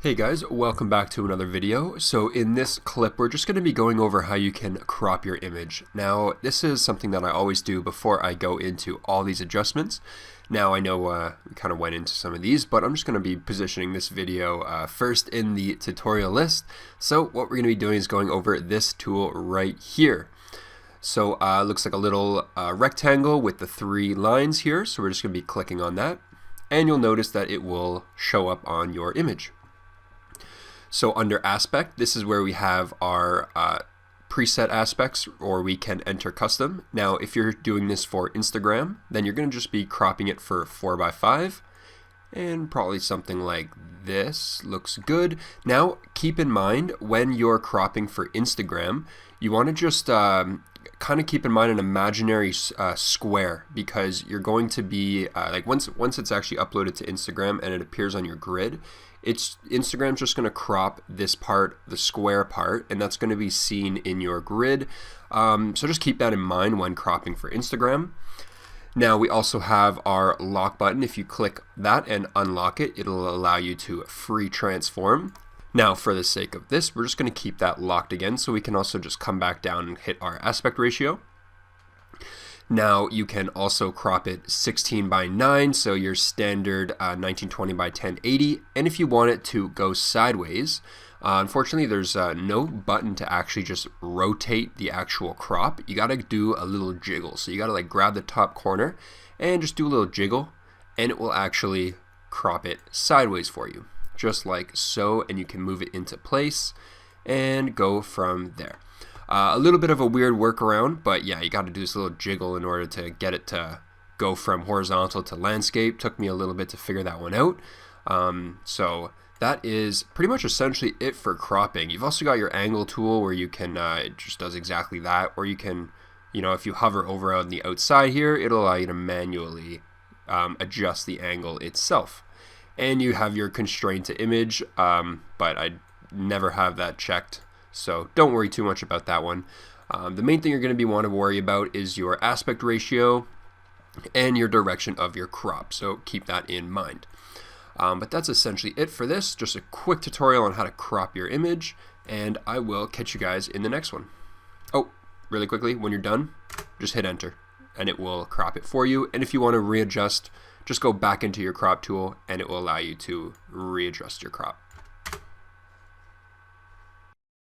Hey guys, welcome back to another video. So in this clip, we're just going to be going over how you can crop your image. Now, this is something that I always do before I go into all these adjustments. Now, I know we kind of went into some of these, but I'm just going to be positioning this video first in the tutorial list. So what we're going to be doing is going over this tool right here. So it looks like a little rectangle with the three lines here. So we're just going to be clicking on that. And you'll notice that it will show up on your image. So under aspect, this is where we have our preset aspects, or we can enter custom. Now, if you're doing this for Instagram, then you're going to just be cropping it for 4:5, and probably something like this looks good. Now, keep in mind when you're cropping for Instagram, you want to just kind of keep in mind an imaginary square, because you're going to be like once it's actually uploaded to Instagram and it appears on your grid, Instagram's just going to crop this part, the square part, and that's going to be seen in your grid. So just keep that in mind when cropping for Instagram. Now we also have our lock button. If you click that and unlock it, it'll allow you to free transform. Now for the sake of this, we're just going to keep that locked again, so we can also just come back down and hit our aspect ratio. Now you can also crop it 16:9, so your standard 1920 by 1080. And if you want it to go sideways, unfortunately there's no button to actually just rotate the actual crop. You got to do a little jiggle. So you got to like grab the top corner and just do a little jiggle, and it will actually crop it sideways for you, just like so. And you can move it into place and go from there. A little bit of a weird workaround, but yeah, you got to do this little jiggle in order to get it to go from horizontal to landscape. Took me a little bit to figure that one out. So that is pretty much essentially it for cropping. You've also got your angle tool where you can, it just does exactly that. Or you can, if you hover over on the outside here, it'll allow you to manually adjust the angle itself. And you have your constraint to image, but I never have that checked. So don't worry too much about that one. The main thing you're going to want to worry about is your aspect ratio and your direction of your crop. So keep that in mind. But that's essentially it for this. Just a quick tutorial on how to crop your image, and I will catch you guys in the next one. Oh, really quickly, when you're done, just hit enter and it will crop it for you. And if you want to readjust, just go back into your crop tool and it will allow you to readjust your crop.